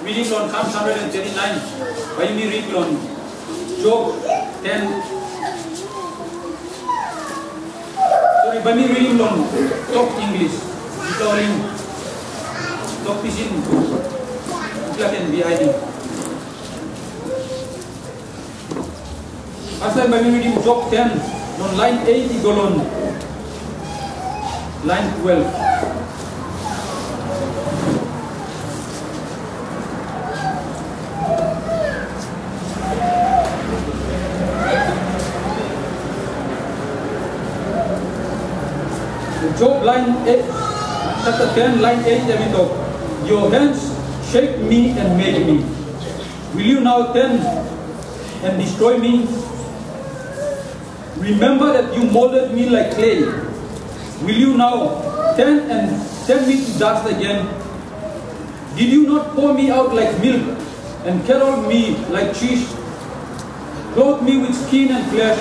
reading on Psalms 139. By me read on Job 10. Sorry, by me reading on Talk English. Storing Talk Pisin. Ika can be hiding. Asal by me reading Job 10 on line 8 igolon. Line 12. Job line 8, chapter 10, line 8, your hands shake me and made me. Will you now turn and destroy me? Remember that you molded me like clay. Will you now turn me to dust again? Did you not pour me out like milk and carol me like cheese? Clothe me with skin and flesh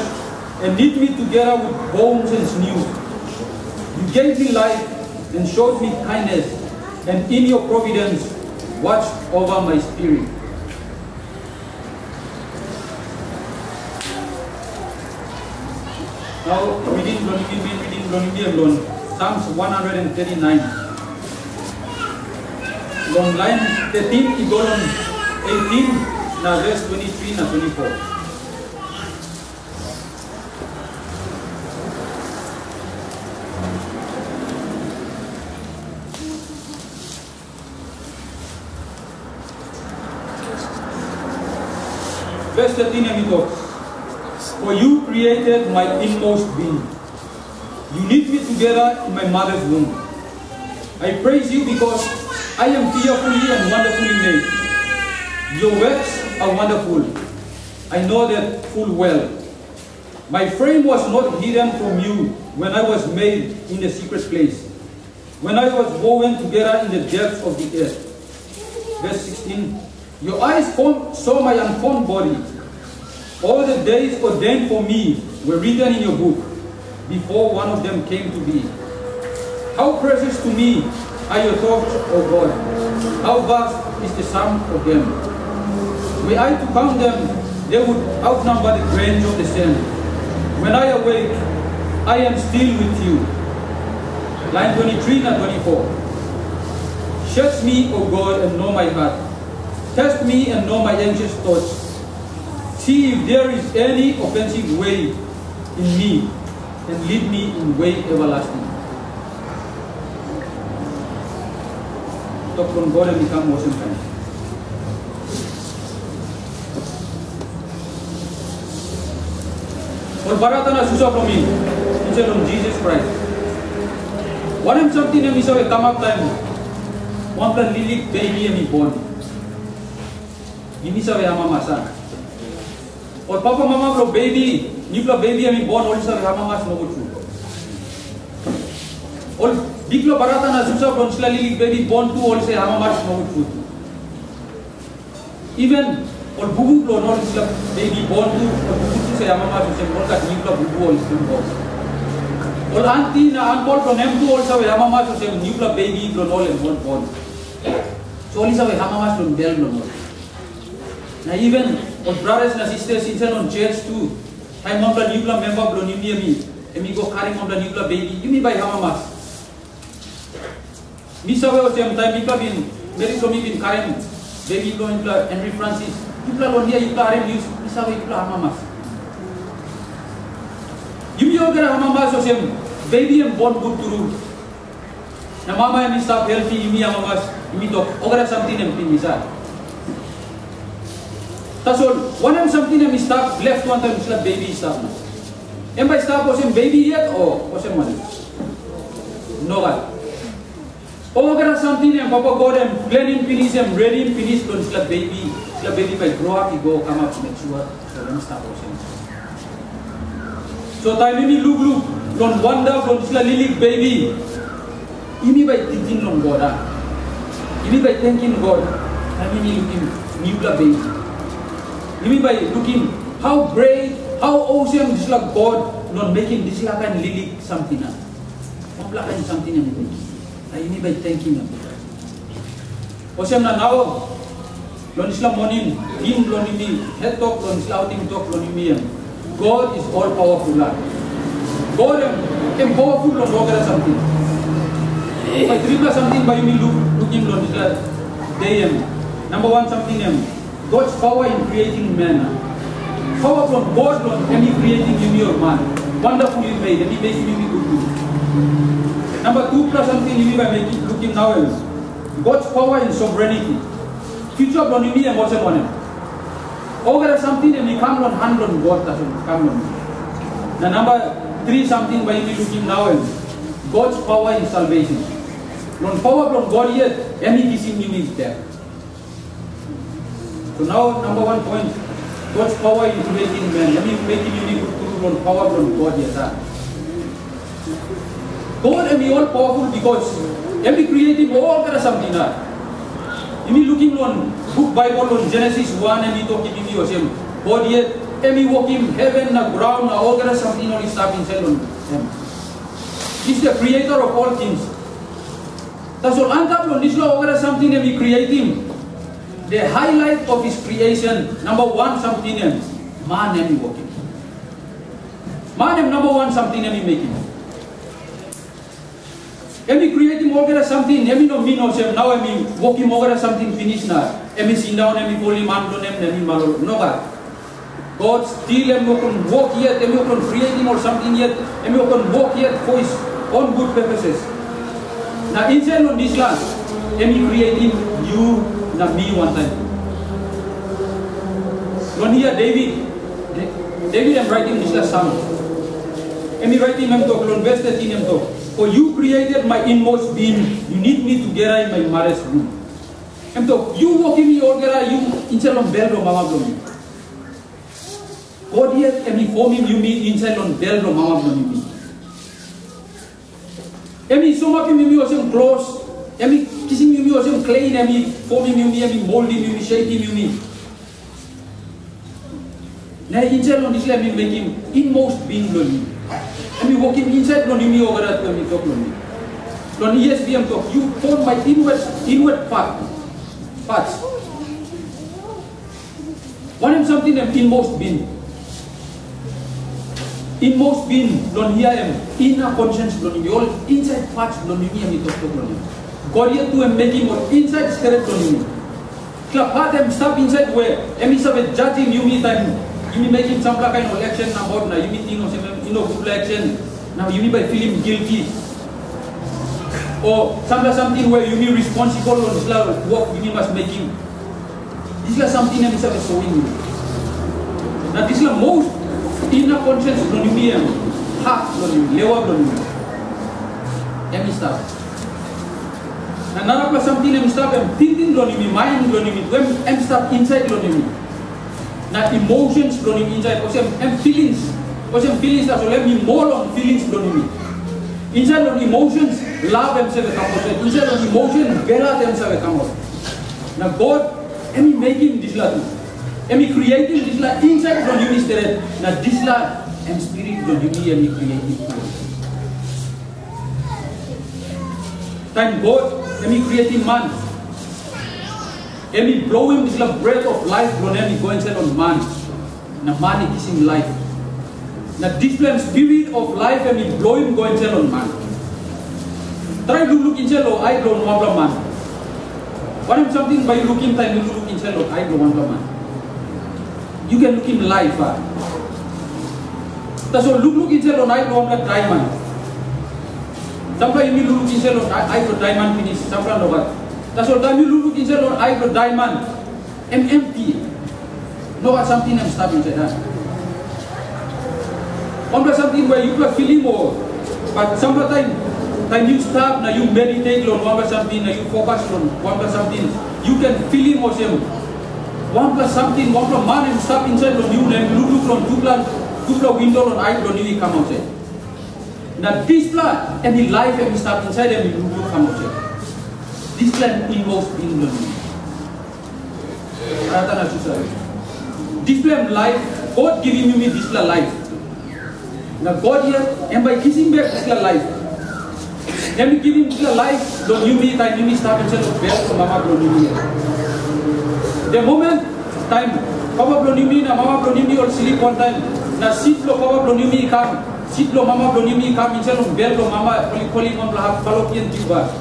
and knit me together with bones and sinew. You gave me life and showed me kindness, and in your providence watched over my spirit. Now reading Psalms 139. On line 13, igolon 18, na verse 23 na 24. Verse 13, for you created my inmost being. You knit me together in my mother's womb. I praise you because I am fearfully and wonderfully made. Your works are wonderful. I know that full well. My frame was not hidden from you when I was made in the secret place, when I was woven together in the depths of the earth. Verse 16. Your eyes saw my unformed body. All the days ordained for me were written in your book, before one of them came to be. How precious to me are your thoughts, O God. How vast is the sum of them. Were I to count them, they would outnumber the grains of the sand. When I awake, I am still with you. Line 23 and 24. Search me, O God, and know my heart. Test me and know my anxious thoughts. See if there is any offensive way in me, and lead me in way everlasting. Talk from God and become more kind. Or baratana susah from me, instead of Jesus Christ. One am something na misaw come up time. One plan lilik baby and me born. Ini sabe ama masa. Or papa mama bro baby, nipla baby ami born all sabe ama mas no good. Or diklo barata na susah bro sila lilik baby born to all say ama mas no good. Even or bubu bro no sila baby born to or bubu say ama mas say all kat nipla bubu all sila. Or auntie na uncle bro nem to all sabe ama mas say nipla baby bro all and born. So all sabe ama mas no bel no. Now even on brothers and sisters inside on church too, I'm not a nuclear member of the me. And me go carrying on the nuclear baby. You mean by Hamamas? Me saw the same time people been very so me been carrying baby blow nuclear Henry Francis. People on here you carrying use me saw you Hamamas. You me over Hamamas or same baby and born good to root. Now mama and me stop healthy, you me Hamamas, you me talk over something and pin me. That's all. One time something and stop left one time slap baby stop. And by stop was him baby yet or was him money? No one. Oh, get something and Papa God and planning finish and ready finish don't slap baby. Slap baby by grow up, you go come up make sure so let me stop was him. So time me look don't wonder don't slap lily baby. Ini by thinking on God. Ini by thanking God. I mean looking nuclear baby. You mean by looking how great, how awesome this like God not making this like and lily something. Not like something. I mean by thanking Him. Awesome now lon Islam morning, him lon me, head talk lon Islam outing talk lon me. God is all powerful. God am powerful lon ogara something. If I dream something by me looking lon Islam, they am number one something God's power in creating man. Power from God lon any creating you or man. Wonderfully made, and he makes you good. Number two plus something you by making looking now is God's power in sovereignty. Future lon me and what's on him. Over something and we come on hand on God doesn't come on. Now number three something by me looking now is God's power in salvation. Lon power from God yet any kissing you is there. So now number one point, God's power in creating man. Let me make him unique to power from God yet. God am all powerful because every creative all there is something. You mean looking on book Bible on Genesis 1 and we talking to you same God yet every walking heaven na ground na all there is something on his stuff inside on him. He's the creator of all things. That's all antap on this law all there is something and we create him. The highlight of his creation, number one something man and we walking. Man number one something and we making. Emi creating over something, emi no me no sem now emi walking over something finish na. Emi sit down, emi fully man do emi malo no God. God still emi can walk yet, emi can creating or something yet, emi can walk yet for his own good purposes. Now inside on this land, emi creating you na me one time. When here David am writing this last psalm. Emi writing him talk, lon verse 13 him talk. For you created my inmost being, you need me together in my mother's womb. And so you walking me all together, you inside on bell or mama blow me. God yet and he forming you me inside on bell or mama blow me. Emi so much me was him close, emi kissing me was him clean, emi forming you me, emi molding you me, shaping you me. Now inside on this let me make him inmost being blow me. And we walking inside lon me over that when we talk lon me. Lon ESBM talk, you form my inward parts. One am something inmost being. Inmost being lon here am inner conscience lon me. All inside parts lon me and we talk lon me. God yet to am making or inside spirit lon me. Club part am stuff inside where am is a judging you me time. You mean making some kind of election about now, you mean good election, now you mean by feeling guilty. Or something where you mean responsible on this level work you mean must make him. This is something that is showing you. Now this is the most inner conscience from you and heart from you, lewa from you. Let me start. Another something that start and thinking from you, mind from you, when I'm start inside from you. Now emotions flowing inside, and feelings that so let me more on feelings flowing. Inside of emotions, love themselves come out. Inside of emotion, bela themselves come out. Now God, am making this la, am creating this la inside from you instead. Now this la, am spirit from you, am creating. Time God, am creating man. Emi blowing this breath of life from emi going inside on man. Na man is kissing life. Na display spirit of life emi blowing going inside on man. Try to look inside or I don't want a man. When I'm something by looking time you look inside or I don't want a man. You can look in life. That's all look inside or I don't want a diamond. Sometimes you look inside or I don't diamond finish. Sometimes what? That's all time you look inside on I got diamond. I'm empty. No something I'm stuck inside that. One plus something where you can feeling more. But sometimes time you stop now you meditate on one plus something, now you focus on one plus something, you can feel him or him. One plus something, one plus man and stop inside on you and look from two plus window on I don't even come outside. Now this plan and the life and stop inside and you look come outside. This plan involves being learning. This plan life, God giving me this plan life. Now God here, and by kissing back this plan life, and giving this plan life, don't you me time you start inside of bed for mama don't you here. The moment time, Papa Blonimi na Mama Blonimi or sleep one time. Na sitlo Papa Blonimi come, sitlo Mama Blonimi come instead of bello Mama calling on lahap palokian tiba.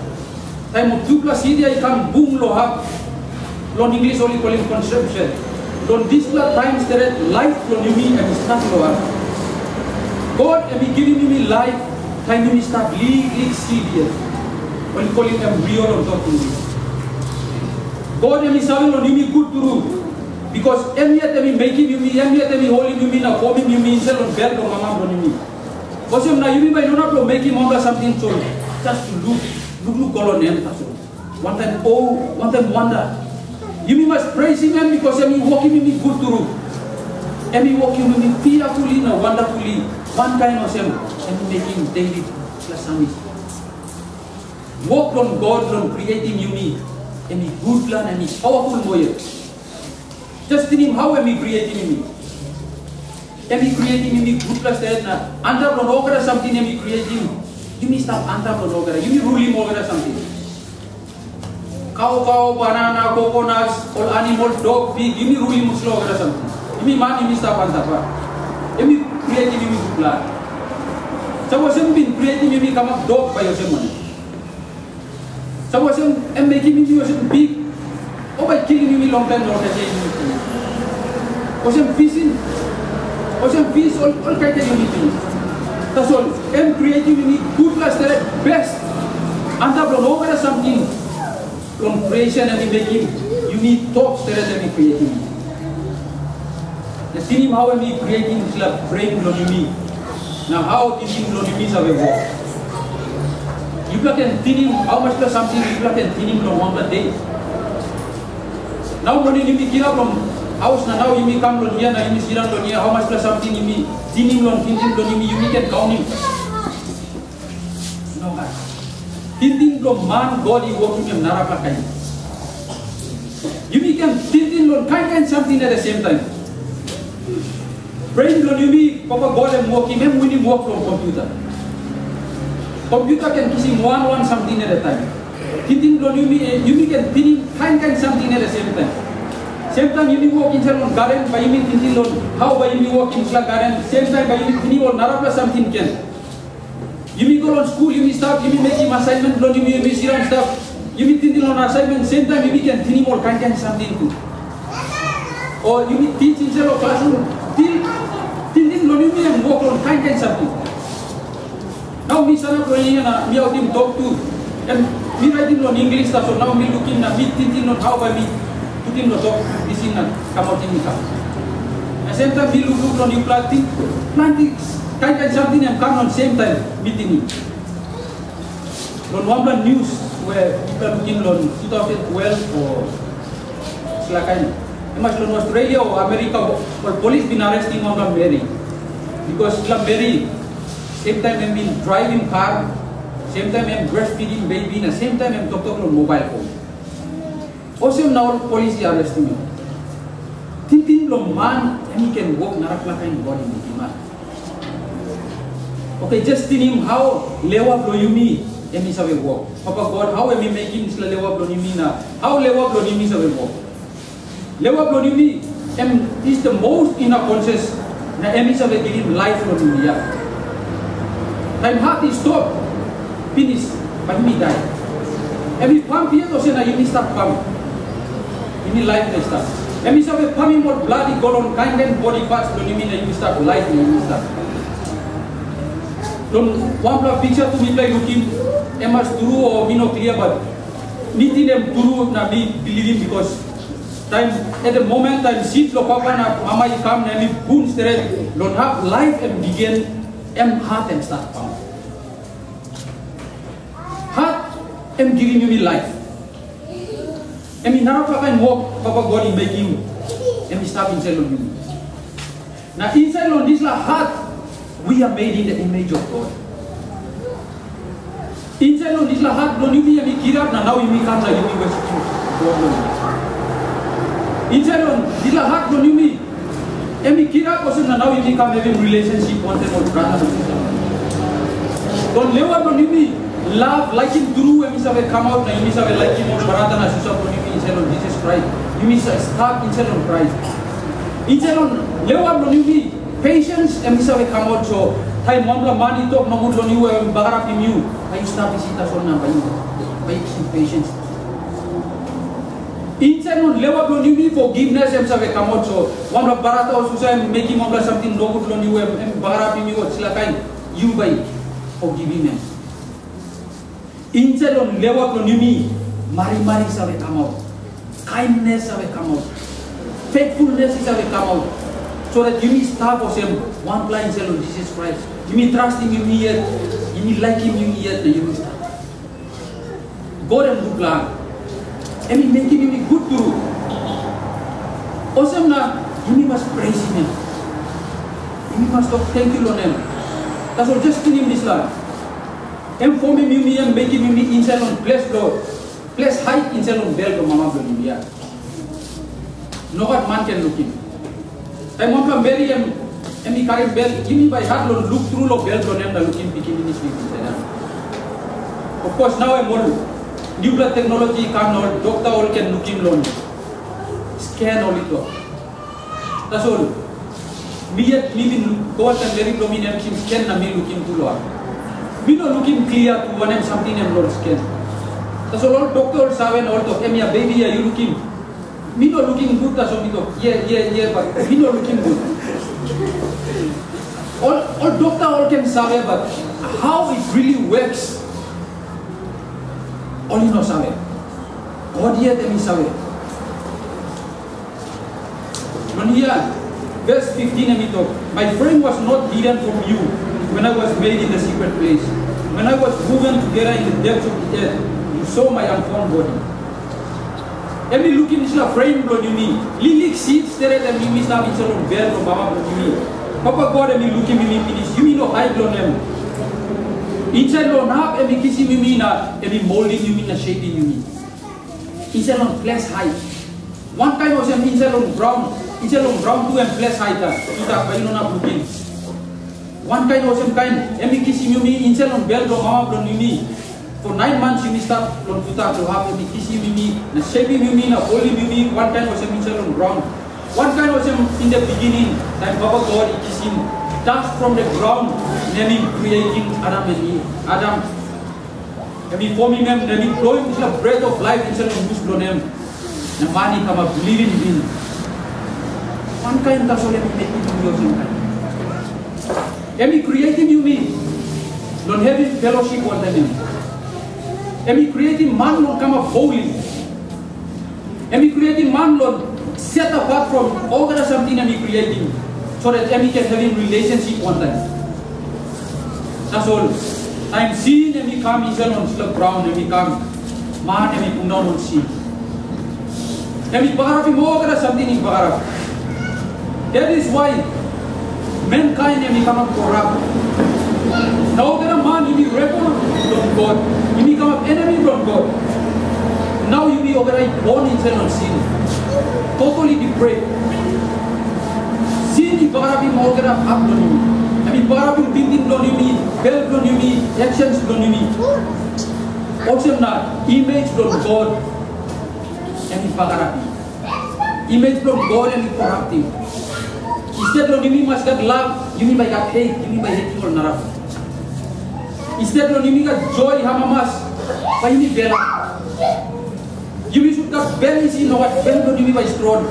Time of 2 plus media come boom lohap. Lon English only calling conception. Lon this times there life Blonimi and start lohap. God and be giving me life. Time me start league serious. Only calling embryo on top of me. God and me saving on me good to do. Because every time we making you me, every time we holding you me, now forming you me, instead of belt or mama on me. Because you now you mean by not making mama something so just to look on them. One time oh, one time wonder. You mean must praise him because I mean walking with me good to do. And me walking with me fearfully now wonderfully. One kind of them and making David plus Samis. Walk on God on creating you me. And me good plan and me powerful warrior. Just in him, how am I creating me? Am I creating me good plus that na? Anta blonogara something am I creating? You me stop anta blonogara. You me ruling over something. Cow, banana, coconuts, all animal, dog, pig. You me ruling muslogara something. You me man, you me stop anta pa. Am I creating me good plan? So was him been creating me come up dog by yourself money. So was him am making me yourself big. Oh, by killing me long time, not saying. Was him fishing? Was him fish all kind of unity. That's all. I'm creating me good plus the best. And I'm over something from creation and making you need talks that I'm creating. The see him how I'm creating is like brain me. Now how thinking me is a walk. You can thin him how much plus something you can thin him from 1 day. Now when you get up from house now you come on here, now you sit on here, how much plus something you mean? Thinning on you can count him. No, guys. Thinking from man, God, you working him Narapakai. You can thinking on kind something at the same time. Brain on you, Papa God and working him when you work from computer. Computer can kiss him one something at a time. Thinking on you can thinking kind something at the same time. Same time you walk inside on garden, by you mean thinking on how by you walk into the garden, same time by you thinking on Narapla something can. You go on school, you start, you making assignment, you sit on stuff, you thinking on assignment, same time you can thinking all kind something too. Or you teach inside of classroom, thinking on you and walk on kind something. Now me son of me out him talk to, and me writing on English stuff, so now me looking at me thinking on how by me. Putting the dog, this in come out in the car. At the same time, we look on you planting kind something and come on same time meeting it. On one news where people are looking on 2012 or Slakani. Must on Australia or America or police been arresting on Mary. Because Mary, same time I'm been driving car, same time I'm breastfeeding baby, and same time I'm talking on mobile phone. Also now police are arresting me. Thinking long man and he can walk Naraklaka in body with man. Okay, just tell him how lewa blow you me and he sabe walk. Papa God, how am I making this lewa blow you me na? How lewa blow you me sabe walk? Lewa blow you me is the most inner conscious na emi sabe give him life blow you me. Time heart is stop, finish, but me die. And if pump here, so na you start pump. In life they start. And we say pumping more bloody go on kind and body parts don't you mean that you start life you start. Don't one picture to me like looking emas turu or me no clear but meeting them turu na be believing because time at the moment time sit lo papa na mama come na me boom straight don't have life and begin heart and start pump. Heart and giving you life. And we now walk, Papa God is making you. And we stop inside on you. Now inside on this heart, we are made in the image of God. Inside on this heart, don't you be a kirap now you become the university of God. Inside on this heart, don't you be a kirap person now you become having relationship one time or brother. Don't live on you be love, like him through and we come out and we like him or brother and sister. inside on Jesus Christ. You miss start inside on Christ. Inside on lewat lo you patience and bisa we come out so time mambla money talk no mud lo you bagara pimu. Ay start visita so na bayi. Bayi patience. Inside on lewat lo you forgiveness and bisa we come out so mambla barata o susah making mambla something no good lo you bagara pimu o silakan you bayi forgiving them. Inside on lewat lo you mari sabe come out. Kindness sabe come out. Faithfulness sabe come out. So that you may start for him one blind cell on Jesus Christ. You may trust him, you may yet, you may like him, you may yet, you may start. God and good plan. And he make him good to you. Also now, you must praise him. You must talk thank you on him. That's all just to him this land. And for me, you may make him inside on place Lord. Place height inside on belt of Mama Bolivia. No what man can look in. I want to bury him and he carry belt. Give me by heart look through the belt on him, the looking picking in his feet inside. Of course, now I'm all new blood technology can all doctor all can look in loan. Scan all it all. That's all. Me yet me been go out and very prominent scan na me looking to Lord. Me no looking clear to one and something and Lord scan. That's all doctors have and all talk. Hey, baby, are you looking? Me not looking good. That's all me talk. Yeah, but me not looking good. All doctor all can say, but how it really works, all you know say. God here them say. When here, verse 15 me talk. My friend was not hidden from you when I was made in the secret place. When I was woven together in the depths of the earth. So my unformed body. And we look in this frame blood you me. Lilik seeds there and we miss now in some bell from Baba blood you me. Papa God and we look in me finish. You know high blood them. Inside on half and we kissing me na and we molding you na shaping you me. Inside on flesh height. One kind was inside on brown. Inside on brown too and flesh height. Ita pa you know na looking. One kind was kind and we kissing you me inside on bell from Baba blood you me. For 9 months you start to have a kissing me, na shaping me, na holding me. One time was a mixture on ground. One time was in the beginning, time Baba God is kissing dust from the ground, naming creating Adam and Eve. Adam, and forming them, naming blowing the breath of life instead of who's blown them. The money come up believing in. One kind that's all let me make it to your kind. And he creating you me, don't having fellowship one time. And we creating man Lord come up holy. And we creating man Lord set apart from all the something and we creating so that we can have a relationship one time. That's all. I'm seeing and we come inside on the ground and we come man and we come down on sea. And we parapin more than something in Parap. That is why mankind and we come up corrupt. Now there are man, you be rebel from God. You become an enemy from God. Now you be already born inside on sin. Totally depraved. Sin is para be more than up on you. I mean, para be thinking on you, help on you, actions on you. Also not image from God and be para image from God and be corrupting. Instead of you must get love, you mean by God hate, you mean by hating or not. Instead of you got joy, hamamas, by you bela. You should got bellies in what bell you by strong.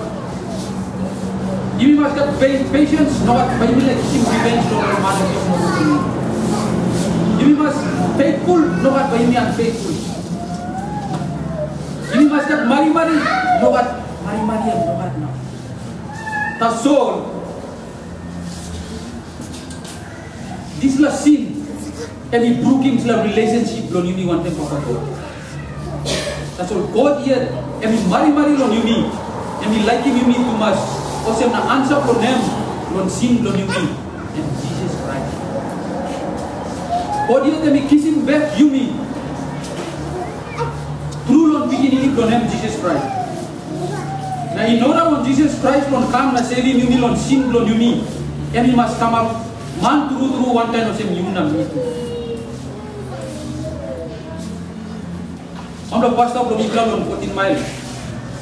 You must got patience, not by you like revenge or man. You must faithful, not by you unfaithful. You must got mari, no what mari, no what now. The soul. This is sin. And he broke his relationship lo you want them for God. That's all God here. And he mari lo you and he like him you too much. Also na answer for them lo sin lo you and Jesus Christ. God here and he kissing back you me. True lo beginning lo name Jesus Christ. Now in order when Jesus Christ will come na saving you lo sin lo you and he must come up man through one time of same you na me too. On the pastor from Ikram on 14 miles.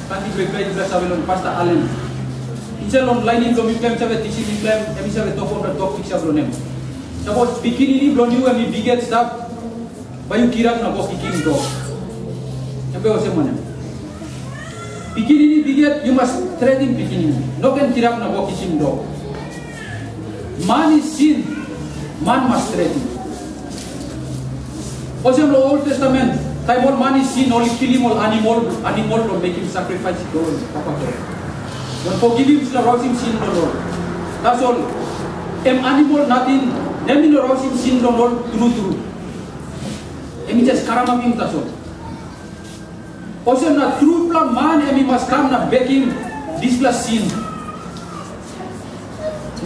kanti bebe juga sabelon pasta alen. Incelon lining belum iklem sabe tisi iklem, emi sabe toko na tok tiksa blonem. Suppose bikini ni blonyu emi biget stuff, bayu kiram na bos bikini do. Ebe ose mana? Bikini ni biget, you must thread in bikini. No can kiram na bos bikini do. Man is sin, man must thread in. Also in the Old Testament, time all man is sin, only kill him, all animal don't make him sacrifice it all. Don't forgive him, still rouse him sin, Lord. That's all. Animal nothing, then in the rouse him sin, Lord, true. Emi just karama him, that's all. Also na true plan man, emi must come na back him, this plus sin.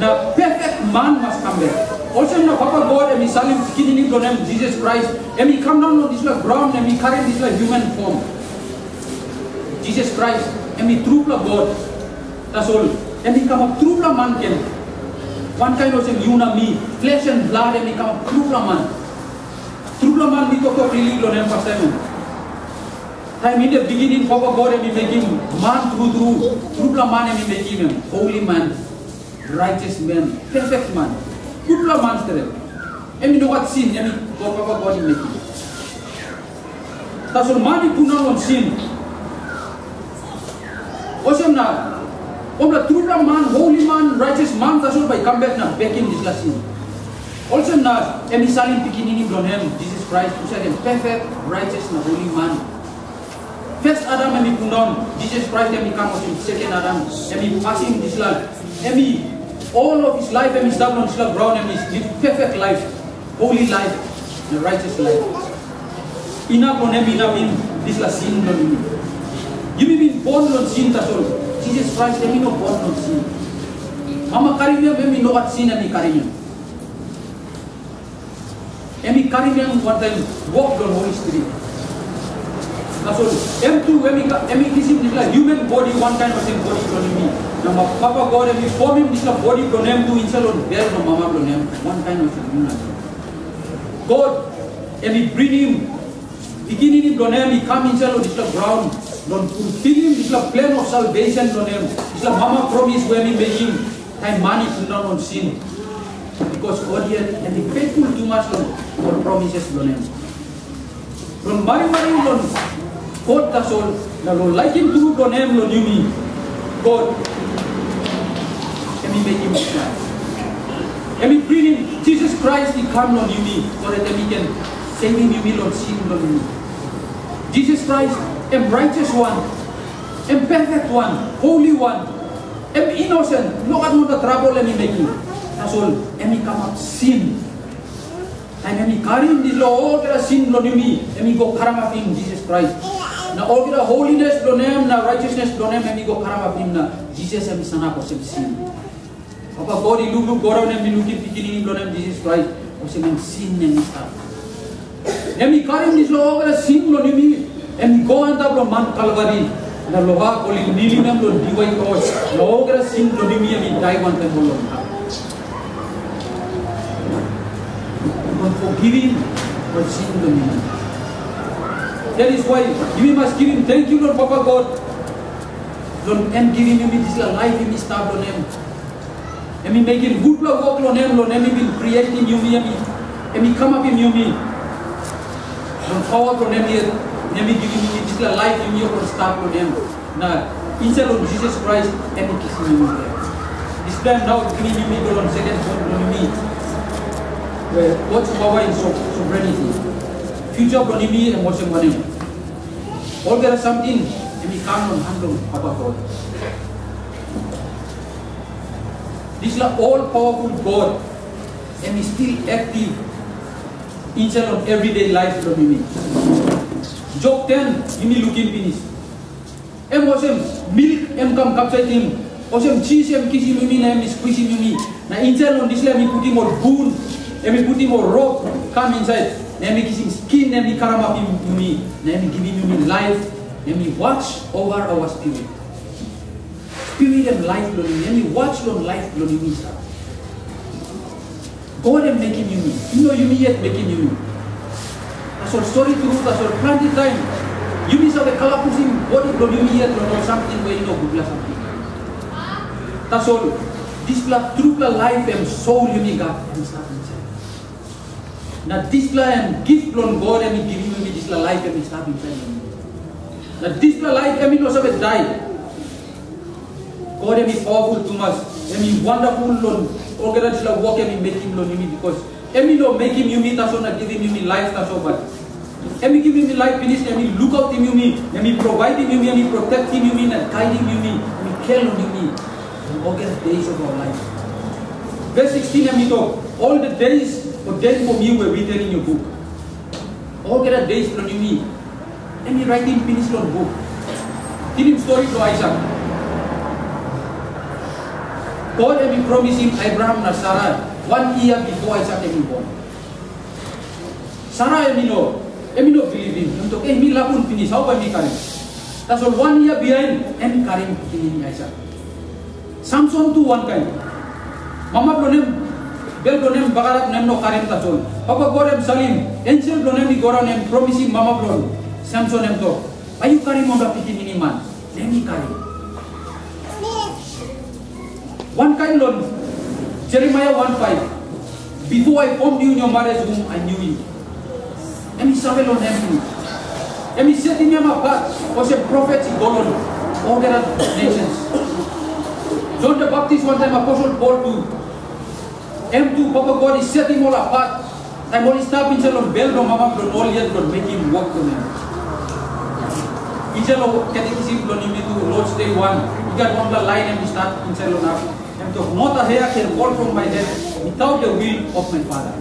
Na perfect man must come back. Also na Papa God, emi salim kini ni name Jesus Christ, emi come down on this like brown, emi carry this like human form. Jesus Christ, emi true plan God. That's all. Emi come up true plan man ken. One kind of you na me, flesh and blood, emi come up true plan man. True plan man we talk really name first time. Time in the beginning, Papa God, emi make him man true plan man, emi make him holy man. Righteous man, perfect man, good man stere. Emi no what sin, emi Papa God make it. That's all man puna on sin. Also na, the true man, holy man, righteous man. That's all by come back na back in this last sin. Also na, emi salim pikini ni blonem Jesus Christ, who said perfect, righteous na holy man. First Adam emi puna Jesus Christ emi come on second Adam emi passing this life. Emi all of his life, emi start on slab brown, emi live perfect life, holy life, and righteous life. Enough on emi enough in this la sin on me. You been born on sin, that's all. Jesus Christ, emi no born on sin. Mama karimya emi no what sin emi karimya. Emi karimya one time walked on Holy Spirit. That's all. M2 emi kisim this la human body, one kind of same body on me. Now, Papa God, emi form him this body pronem to insel on bear no mama pronem, one kind of thing. God, emi bring him, beginning him pronem, he come insel on this ground, don't fulfill him this plan of salvation pronem, this mama promise where we make him time money to not on sin, because God here and be faithful too much on promises pronem. From Mari on God that's all, now like him to pronem on you God. Emi make him Christ. Emi bring him Jesus Christ. He come on you so that Emi can save him. You will not sin on you. Jesus Christ, am righteous one, am perfect one, holy one, am innocent. No one the trouble Emi make him. That's all. Emi come up sin. And Emi carry him this all the sin on you. Emi go karam up him Jesus Christ. Now all the holiness blonem, na righteousness blonem, emi go karam up him na Jesus emi sana kosem sin. Papa God ilu gora emi looking pikini blonem Jesus Christ kosem sin emi start. Emi karim this lo all the sin blonem emi go anta blo man Calvary. Na loha koli nili nam lo diwai cross. Lo all the sin blonem emi die one time bolo. Don't forgive him for sin blonem. That is why we must give him thank you, Lord Papa God. Lord, and give him this life in his start on him. And we make him good work on him, Lord, and we will create in you, and we come up in you, Lord, power on him here, and we give him this life in you for start on him. Now, inside of Jesus Christ, and we kiss him there. This time now, we give him on second on me. What's power in sovereignty? Future Pronimi and watching money. All there is something and we come on handle Papa God. This is all powerful God and is still active inside of everyday life Pronimi. Job 10, you looking finish. Em wasem milk em come capture him. Wasem cheese em kissing me em squeezing me. Now inside on this let me put him more bone and we put him more rope come inside. Let me kissing skin, let me karam up in me, let me give him life, let me watch over our spirit. Spirit and life, let me watch on life, let me start. God am making you me. You know you me yet making you me. That's all story through, that's all plenty time. You miss a kalapusing body blow you here or something where you know good something. That's all. This true life and soul you need God and stuff inside. Now this and gift from God and give you this life and stuff inside. Now this life and no sabe die. God and be powerful too much. And be wonderful Lord. Organize la work and make him Lord you because Emi no make him you meet us on giving you life that's all but Emi give him life finish Emi look out him you me Emi provide him you me Emi protect him you me and guide him you me Emi care on you me all the days of our life. Verse 16 Emi talk all the days of death for me were written in your book. All the days from you me Emi writing finish on book. Tell him story to Isaac. God Emi promised him Abraham and Sarah 1 year before Isaac was born. Sarah Emi no believe him. Emi talk Emi lapun finish how by me carry. That's all 1 year behind Emi carrying finish Isaac. Samson too one kind. Mama blonem bel blonem bagarat nem no carrying that's all. Papa God em salim angel blonem di goran em promising Mama blon Samson em talk. Are you carrying on the finish man? Let me carry. One kind Lord, Jeremiah 1:5. Before I formed you in your mother's womb, I knew you. And he said on him. And he set him apart was a prophet in God on all the nations. John the Baptist one time Apostle Paul too. M2 Papa God is setting all apart. Time all stop in Salon Bell no Mama from all yet don't make him work for them. He said catechism don't need to Lord's Day 1. He got one line and he start in Salon up. Not a hair can fall from my head without the will of my Father.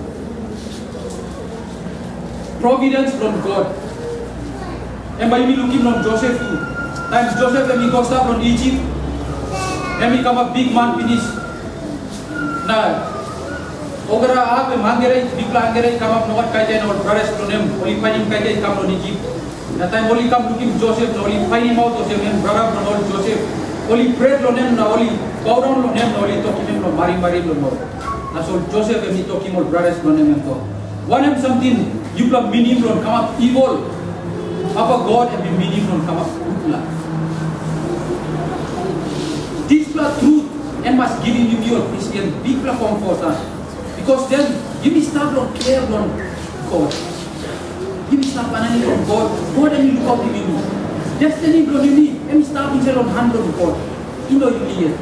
Providence from God. And by me looking on Joseph too. Times Joseph and he goes up from Egypt. And become a big man finish. Now, Ogara up and Hungary, people Hungary come up, no one kaja or brothers from them, only finding kaja come from Egypt. That time only come looking Joseph, only find him out of them, brother from all Joseph. Only prayed on them, only bow down on them, only talking him from Mari no. That's all Joseph and he talking all brothers on them and talk. One of something you can meaning from come up evil. Papa God and be meaning from come up good. This is truth and must give you your Christian big comfort. Because then you will start to care on God. You will start banning from God. God and you look out to you. Destiny from you and start inside on hand of God. You know you hear.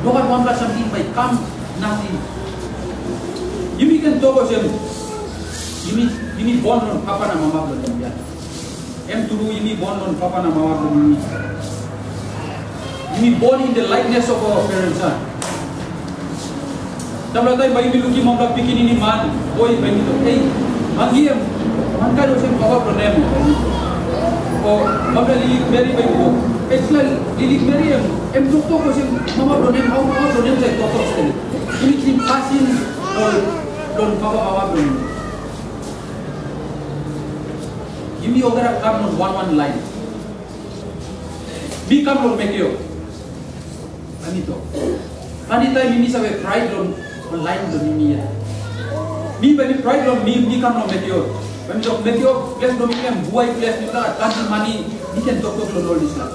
No one wants something by come, nothing. You can talk about them. You need born on Papa and Mama from them. M2 you need born on Papa and Mama from you. You need born in the likeness of our parents. Tamla tayo by looking at the beginning man, boy by nito. Hey, manggiem, man ka do sa Papa from them. O mabali very by ko. It's like lilig very em doktor ko sa Mama from them, how Mama from them sa doktor sila. You need passing don Papa Mama from them. You need ogara come on one line. Be come on make you. Anito. Anita mimi sabe pride on line do mimi ya. Mi bani pride on mi come on make you. When you make you place do mimi am buai place ni ka kanti money ni can talk to all this lah.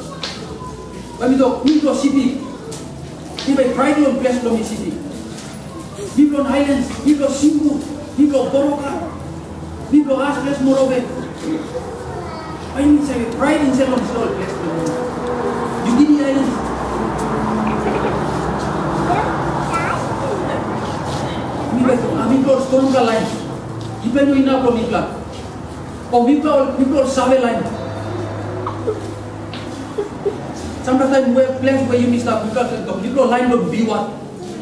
When you do city. Mi bani pride on place do mi city. Mi do Highlands, mi do Simbu, mi do Boroka. Mi do as place Morobe. I mean say pride in Salon store place. You did the islands. People stone ka line. Ipan mo ina ko mipla. O people sabe line. Sometimes we place where you miss that people line lo biwa.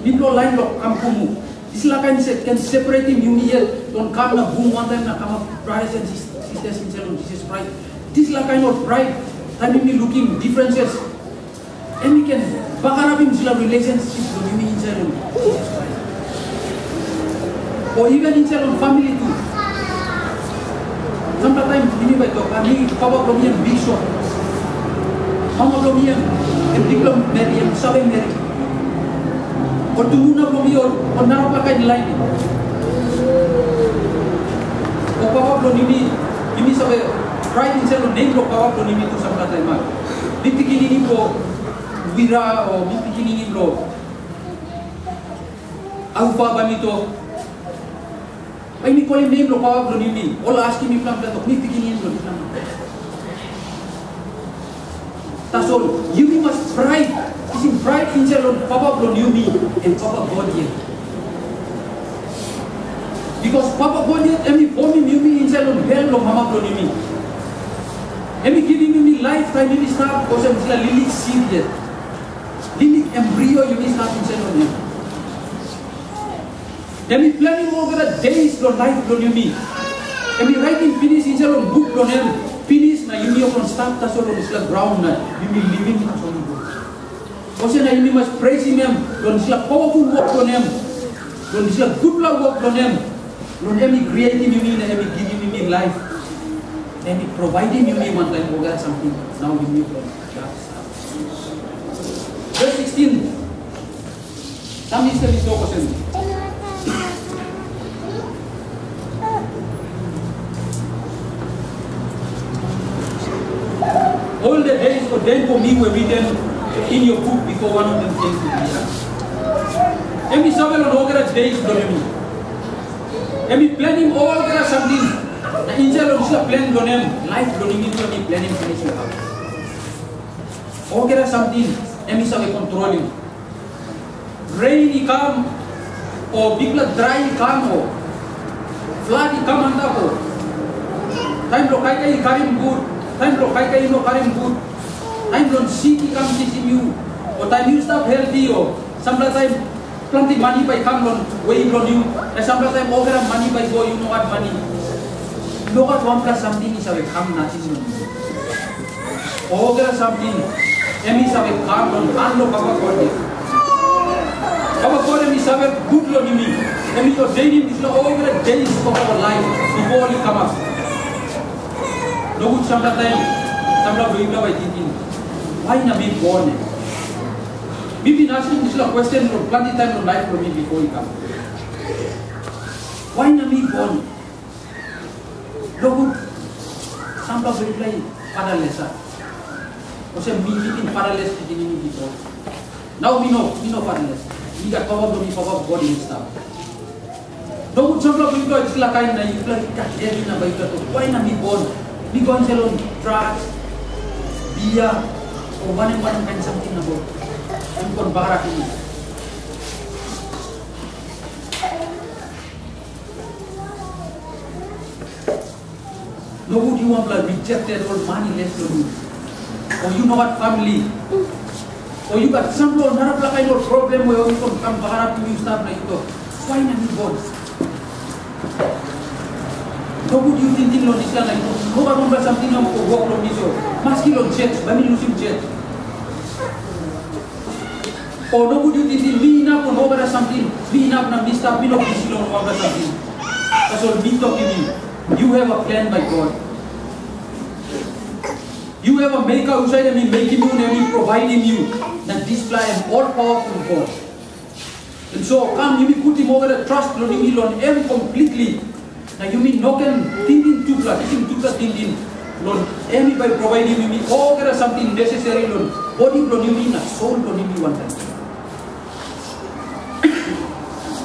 People line lo Kamkumung. This la can separate him you here. Don't come na boom one time na come up brothers and sisters in Salon. This is pride. This la kind of pride. Time me looking differences. And we can back up in relationships with you in Salon. Jesus Christ. Or even in Salon family too. Sometimes ini by talk, kami papa promian bishop, mama promian, diplom Mary, sabe Mary. Or tumuna promian, or narapakai lain. Or papa promi, ini sabe pride inside the name of power to nimi to samla time. Bipikini bro Wira or bipikini bro Aufa banito. Ay mi call him name lo power to nimi. All asking me plan to bipikini bro. That's all. You must pride. Is in pride inside the Papa bro nimi and Papa God here. Because Papa God yet, emi forming me inside on hell of Mama Blonimi. Emi giving me lifetime, emi start because I'm still a lily seed yet. Lily embryo, you may start inside on him. Emi planning over the days of life Blonimi. Emi writing finish inside on book on him. Finish na you may start that's all on the ground na you may living as only go. Because na you must praise him, on the powerful work on him, on the good work on him. Lord, emi creating you mean, emi giving me life, emi providing you me one time over something. Now we need from God. Verse 16. Some is the question. All the days ordained for me were written in your book before one of them came to be. Emi sabe lo ogera days do me. Emi planning all the something. Na inside of this plan do them life do me planning finish you have. All the something. Emi sabe controlling. Rain come or big dry come or flood come anda ko. Time lo kai karim good. Time lo kai no karim good. Time lo sick come teaching you. Or time you stop healthy or sometimes plenty money by come on way from you. And sometimes over money by go, you know what money. You know what 1 plus something is a come nothing. Over something. Emi is a come on unlock Papa God. Papa God emi is a good lo nimi. Emi to daily is over the days of our life before he come up. No good sometimes by thinking. Why not be born? We've been asking this question for plenty time of life for me before he comes. Why not me born? No good. Some people reply fatherless. Or say me thinking fatherless beginning before. Now we know fatherless. We got power to me, power of God and stuff. No good. Some people reply it's like kind of you like that heavy na by that. Why not me born? Me go and sell on drugs, beer, or one kind something about. I'm going to barak ini. No would you want to rejected or money less from you? Or you know what family? Or you got some kind of problem where you come barak you start like you. Why not you born? No would you think on this like no one wants something on work from this or masking on jet, but me losing jet. Or no would you think me enough on over something, me enough na mista, me no busy on over something. That's all me talking to you. You have a plan by God. You have a maker outside of me, making you and me providing you. That display am all powerful God. And so come, you be put him over the trust on him completely. Now you mean no can thinking thinking Lord, any by providing me all there something necessary Lord. Body Lord you mean a soul Lord you mean one time.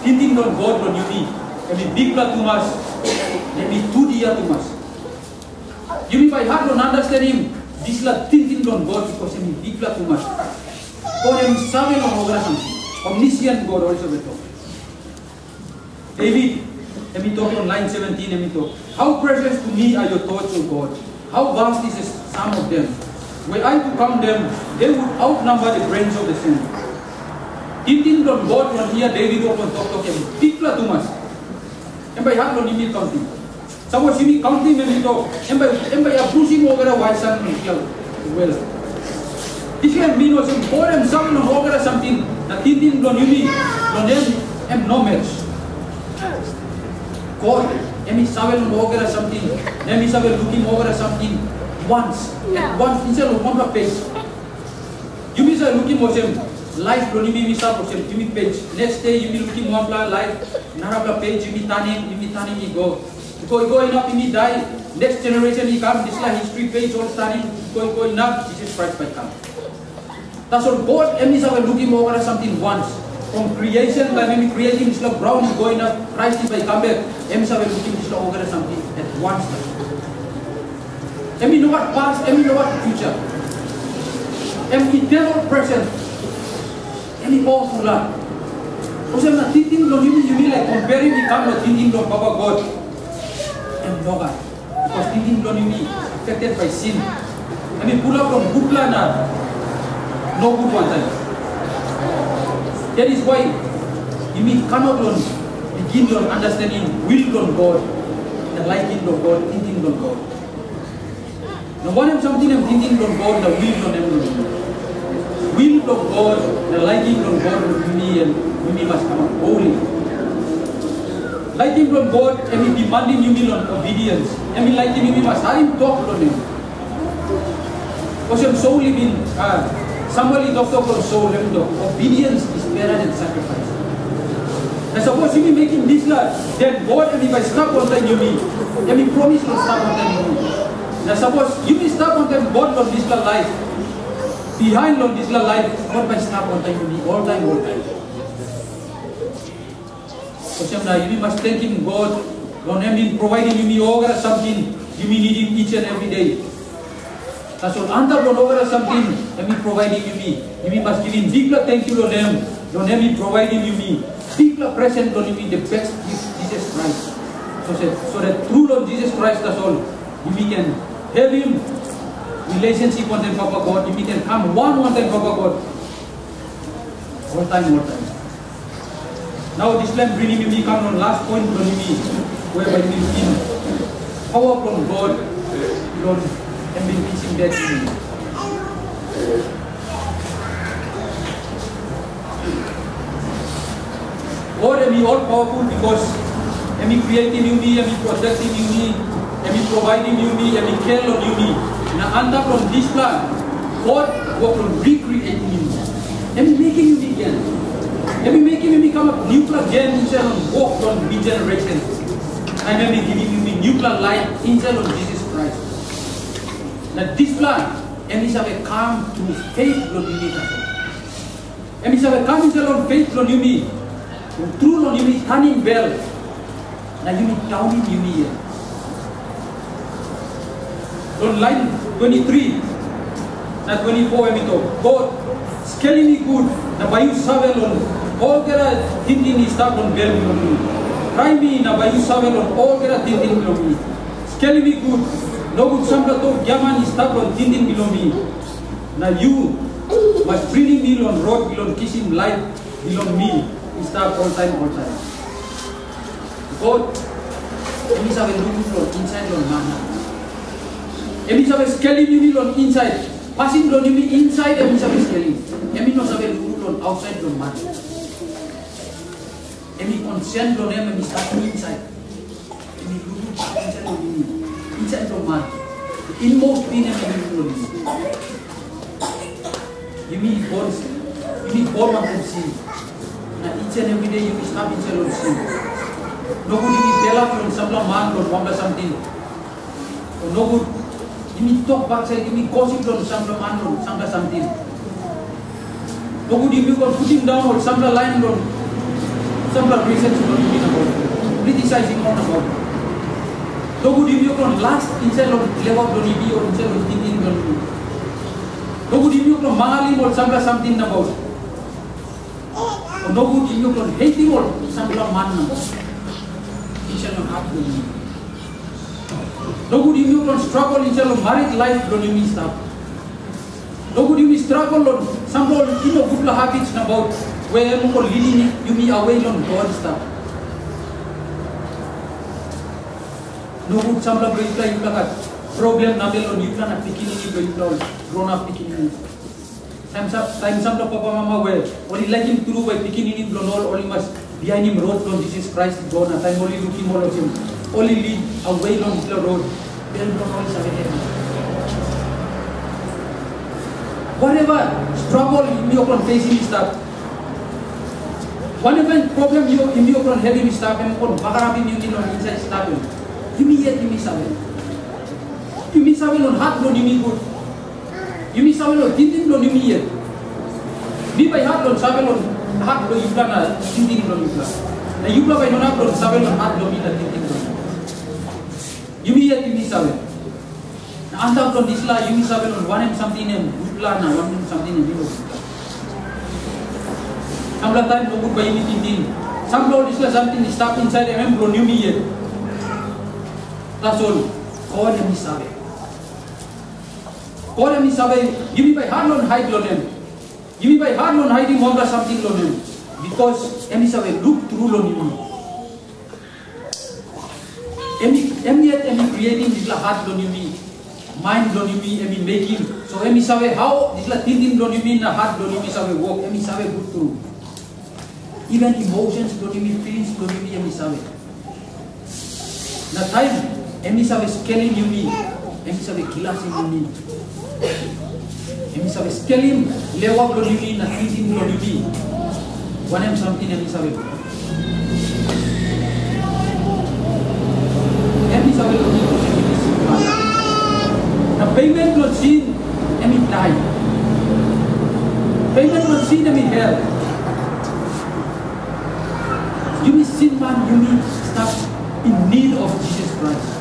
Thinking Lord God Lord you mean. Let me big blood too much. Let me 2 dia too much. You mean by heart don't understand him. This la thinking Lord God because he big blood too much. For him seven on over something. Omniscient God also will talk. David. Let me talk on line 17, let me talk. How precious to me are your thoughts, O God. How vast is the sum of them. Were I to count them, they would outnumber the brains of the sun. Thinking on God from here, David open talk him. Tikla too much. And by heart, don't need counting. Someone see me counting, let me talk. And by approaching over a white sun, well. This can mean was for them, some over something. That thinking on you mean, on them, and no match. God, emi sabe over something, emi sabe looking over something once, and once instead of 1 page. You be looking for him, life don't you be for him, you be page. Next day you be looking 1 life, another page, you be turning, you go. Because going up, you be die. next generation he come, this like history page all studying, going up, Jesus Christ might come. That's all God and is looking over something once. From creation, like when we creating this like ground is going up, Christ is by come back, and is looking this like over something at once. And we know what past, and we know what future. And eternal present. And we all full up. Because I'm not thinking, you mean like comparing the come not thinking of Papa God and Noga. Because thinking you mean affected by sin. I mean pull up from good plan, no good one time. That is why you mean cannot begin your understanding will on God, the liking of God, thinking on God. Now when I'm something I'm thinking on God, the will on everything. Will of God, the liking of God with me, and we must come up holy. Liking from God, and we demanding you on obedience. And we liking you, we must have him talk on him. Because I'm so living, somebody talked about soul, obedience is better than sacrifice. And suppose you be making this lad, then God, and if I stop on time, you mean, and we promise to stop on time, you mean. Now suppose you be stop on time, God on this life. Behind on this life, God by stop on time, you all time. So you must thank him, God, on him providing you over something, you need him each and every day. That's what under over something, and me providing you must give him big thank you on him providing you big present on him the best gift Jesus Christ. So that through Lord Jesus Christ, that's all, you can have him. Relationship on them, Papa God, if we can come one time, Papa God. All time. Now this time bringing me come on last point from me, whereby we begin power from God, Lord, and be teaching that to me. God and be all powerful because and be creating you me, and be protecting you me, and be providing you me, and be caring on you me. Now under from this plan, God will recreating you and making you again. And making you become a nuclear again instead of walk on regeneration. And then giving you nuclear life instead of Jesus Christ. Now this plan, and is have come to faith Lord you need. And is have come instead of faith Lord you need. True Lord you need turning well. Now you need downing you need. On line 23, not 24, we talk. God, scaling me good. Now by you savel on all kera thinking is start on well below me. Try me now by you savel on all kera thinking below me. Scaling me good. No good sample to Yaman is start on thinking below me. Now you must bring me on road below kissing life below me. Is start all time. God, we have a look inside on man. And we have a scaling you on inside. Passing on you inside and we have a scaling. And we not have a look on outside on man. And we consent on them and we start inside. And we look inside on you. Inside on man. The inmost being and we look on you. You mean born. You mean born from sin. And each and every day you start inside on sin. Nobody will tell up on some man or one something. No good. You need talk backside, you need gossip on some man or something. No good if you can put him down or some line on some reasons you don't mean about. Criticizing on about. No good if you can last inside of level on EB or inside of thinking on you. No good if you can mangalim or something about. Or no good if you can hate him or some man. Inside of heart will be. No good if you can struggle inside of married life, don't you stuff. No good if you struggle on some good habits about where you are leading you be away on God stuff. No good some of you got problem on you can picking in you grown up picking in. Time some of Papa Mama were only like him through by picking in grown all only must behind him road from Jesus Christ is gone. Time only looking more of him. Only lead away on the road. Whatever struggle you are facing stuff. Whatever problem you are having stuff and on Bagarabin you on inside stuff. You may yet you miss away. Yumi sabi lon hat lon yumi good. Yumi sabi lon tintin lon yumi yet. Mi bay hat lon sabi lon hat lon yubla na tintin lon yubla. Na yubla bay non hat lon sabi lon hat lon yubla tintin lon. Yumi yet yumi sabi. Na anda lon disla yumi sabi lon one and something and yubla na one and something and yubla. Samla time no good bay yumi tintin. Some Lord is something stuck inside a member on yet. That's all. God and Misabe. God and Misabe, give me by hard on hide on him. Give me by hard on hiding more something on him. Because Emisabe look through on you. Emi creating this heart on you, mind on you, Emi making. So Emisabe, how this thinking on you, na heart on you, Emisabe walk, Emisabe go through. Even emotions don't even feelings don't even Emisabe. Na time Emisabe scaling you Emisabe kilasin you Emisabe scaling lewa don't you na thinking don't you one am something Emisabe don't you na payment not seen Emi die payment not seen Emi hell. You may sin man, you may start in need of Jesus Christ.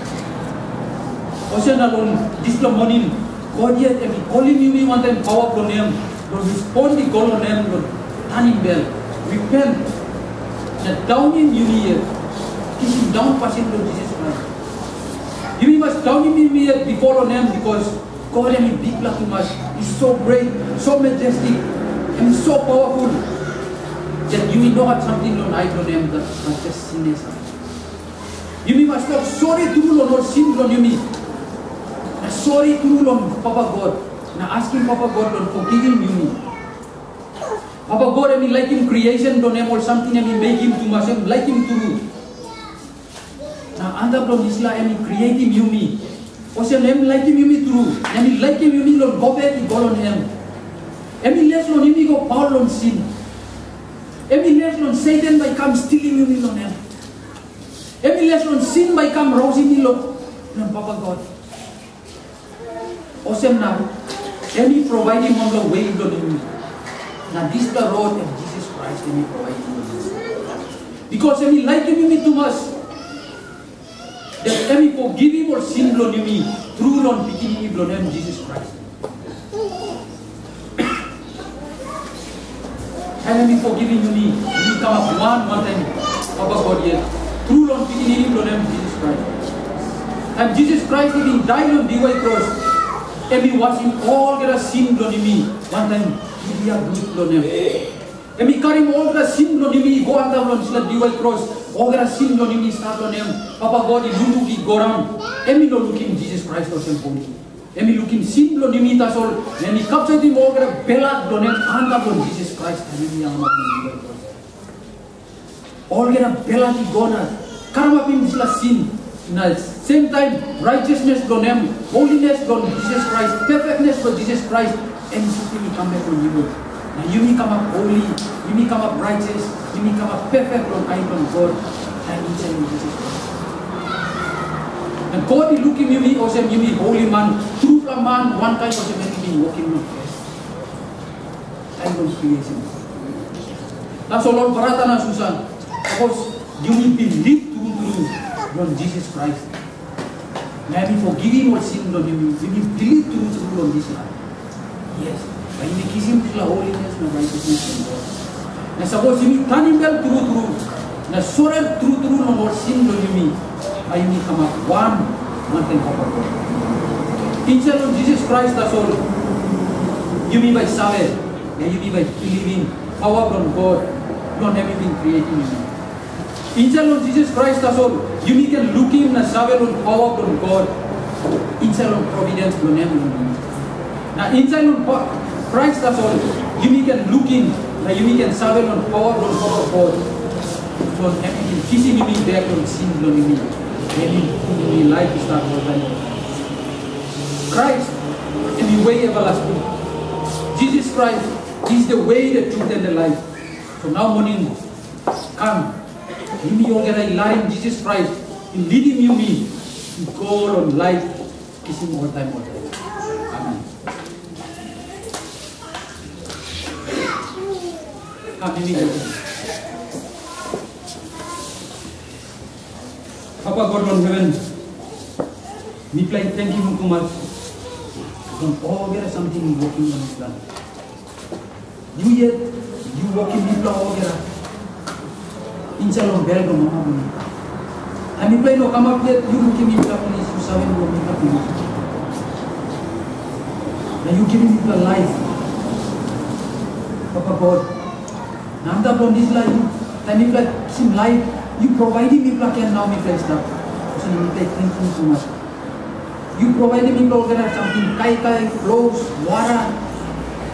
Also, alone, this morning, God yet, and calling you may want them power from Him, Lord, respond the call on Him, Lord, turn Him well, repent, that down in you here, kissing down passing Lord Jesus Christ. You must down in me here before on Him because God and His big blood too much. He's so great, so majestic, and He's so powerful. That you will not have something on hide on them that must just sin is. You must not sorry to rule on or sin on you. Sorry to rule on Papa God. Now asking Papa God on forgiving you. Papa God, I mean like Him creation on Him or something, I mean make Him to myself, like Him to rule. Now under from Islam, I mean creating you me. Also, I mean like Him you me true. I mean like Him you me Lord go back to God on Him. I mean less on Him go power on sin. Every lesson on Satan by come stealing you on him. Every lesson on sin by come rousing you on Papa God. Awesome now. Every providing on the way to you. Now this is the road of Jesus Christ. Every providing on you. Because every like you me too much. That every forgiving or sin on you me through on picking you on him Jesus Christ. And me forgiving you come up one time, Papa God yet. Through Lord beginning to them Jesus Christ. And Jesus Christ even died on the white cross. And He was in all the sin on me. One time, He had good on him. And He carrying all the sin on me. Go under on the white cross. All the sin on me start on him. Papa God, He look go around. And He not looking Jesus Christ or something. And He looking sin on me. That's all. And He captured him all the belad on him. And on Jesus Christ. And He all get a belati gona. Karma pin sila sin. Na same time righteousness on him, holiness on Jesus Christ, perfectness for Jesus Christ, and something come back on you. Now you become up holy, you become up righteous, you become up perfect on God, and inside you Jesus Christ. And God is looking at me, also you be holy man, true man, one kind of humanity walking on flesh. And on creation. That's all Lord Baratana Susan. Because you will believe through on Jesus Christ. May He forgive him or sin on him. You will believe through on this life. Yes. But you will kiss him to the holiness and righteousness of God. Now suppose you will turn him well through. Now sorrow through no more sin on you. And you will come up one thing of God. Teacher on Jesus Christ, that's all. You will by Sabbath. And you will by believing power from God. Not having been creating you. Inside on Jesus Christ, that's all. You can look Him and serve on power from God. Inside on providence, no name on now inside on Christ, that's all. You can look in. Now you can serve on power from God. From everything, kissing you back on sin, on me. Then in life is that all time. Christ is the way everlasting. Jesus Christ is the way, the truth, and the life. So now morning, come. You may all get a line, Jesus Christ, in leading you me to go on life kiss him all time. Amen. Papa God on heaven, we play thank you so much. Don't all something working on this plan. You walk in people all get inshallah bell from mama. And we play no come up yet, you looking me police, you seven go make up police. Now you giving people life. Papa God. Namda from this life, time you play some life, you providing me can now me play stuff. So you play thank you so much. You provided me get something kai, clothes, water,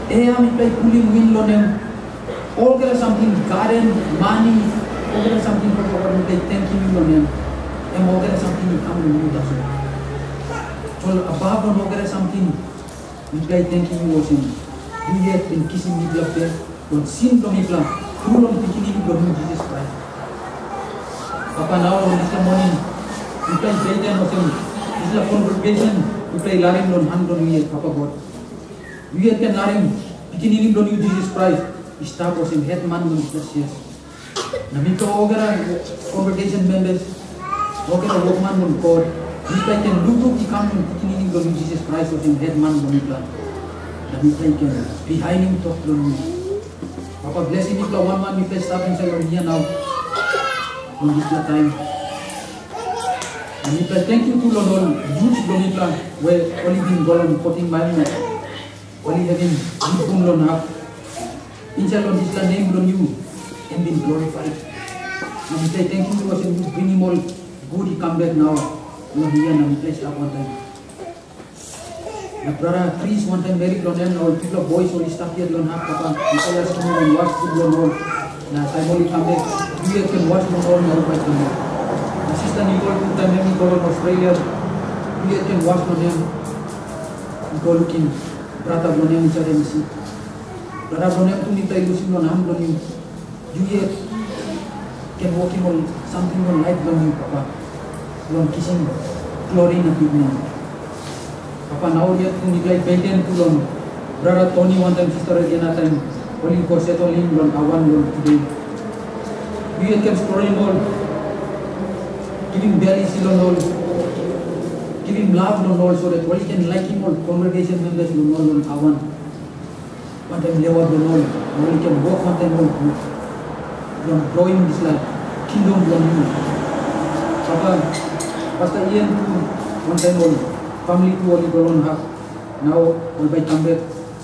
air me play cooling wind on them. All get something garden, money, all get something for God me play thank you on them. And all get something you come to me that's all. So above and all get something me play thank you was him. You yet been kissing me blood there. Don't sin to me plan. True long thinking you don't know Jesus Christ. Papa now on this morning, you play Satan or him. This is a congregation, you play Larim on hand on me, Papa God. You yet can Larim, beginning don't you Jesus Christ. Start was him, head man on this years. Namito Ogara, congregation members, Ogara workman on God. You play can look to come on beginning don't you Jesus Christ was him, head man on me plan. Namito can behind him talk to me. Papa bless him, one man, we play stuff inside here now. On this time. And we play thank you to Lord, huge Domitra, where only been gone 14 miles, only having good boom on up. Inside on this name on you and been glorified. And we play thank you to us and you bring him all good, he come back now. Lord here and we play stuff one time. My brother Chris one time married on them, all people of boys only stuff here don't have Papa. People are coming and watch football all. Now time only come back. You can watch football now by tomorrow. My sister Nicole two time having go on Australia. You can watch on them. You go looking. Brother Bonem inside and see. Brother Bonem to me play losing on hand on you. You can walk him on something on light on you, Papa. You on kissing chlorine and pigment. Papa now yet to play patent to long. Brother Tony one time, sister again at time. Only corset only on one today. We can store him all. Give him belly seal on all. Give him love on all so that all can like him all. Congregation members will know on Awan. One time they were on all. Only can walk one time all. Don't grow him this life. Kingdom from you. Papa, Pastor Ian one time all. Family to only go on half. Now, all by come back,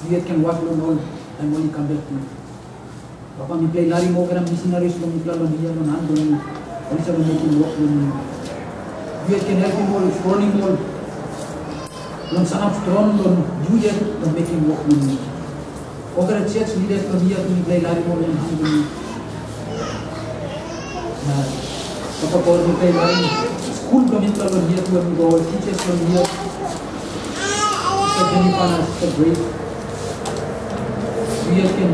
we can watch on all and only come back to. Papa, me play Larry Mogan missionaries from Mikla on here on hand on me. Also, we make him walk on me. We can help him all, explore him all. When son of strong on you yet, to make him walk on me. Over a church leaders from here to play Larry Mogan on hand on me. Papa, call me play Larry. School from Mikla on here to go, teachers from here. So great. We can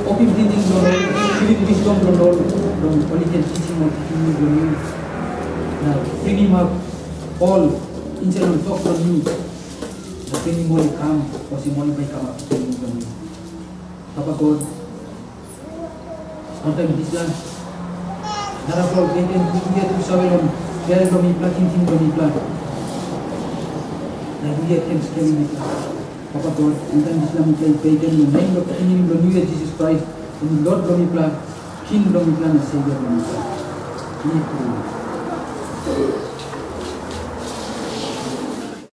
open thinking from all, giving wisdom from all, from only can teach him or teaching you from you. Now bring him up all inside and talk from you. Now bring him all come, because him only may come up to you from you. Papa God, one time this land, Naraflo, they can put here to Savelon, where from me, plucking him from me plant. We can scale it. Papa God, and then Islam play pagan in the name of the New Year Jesus Christ, and the Lord Domiplan, King Domiplan, and Savior Domiplan.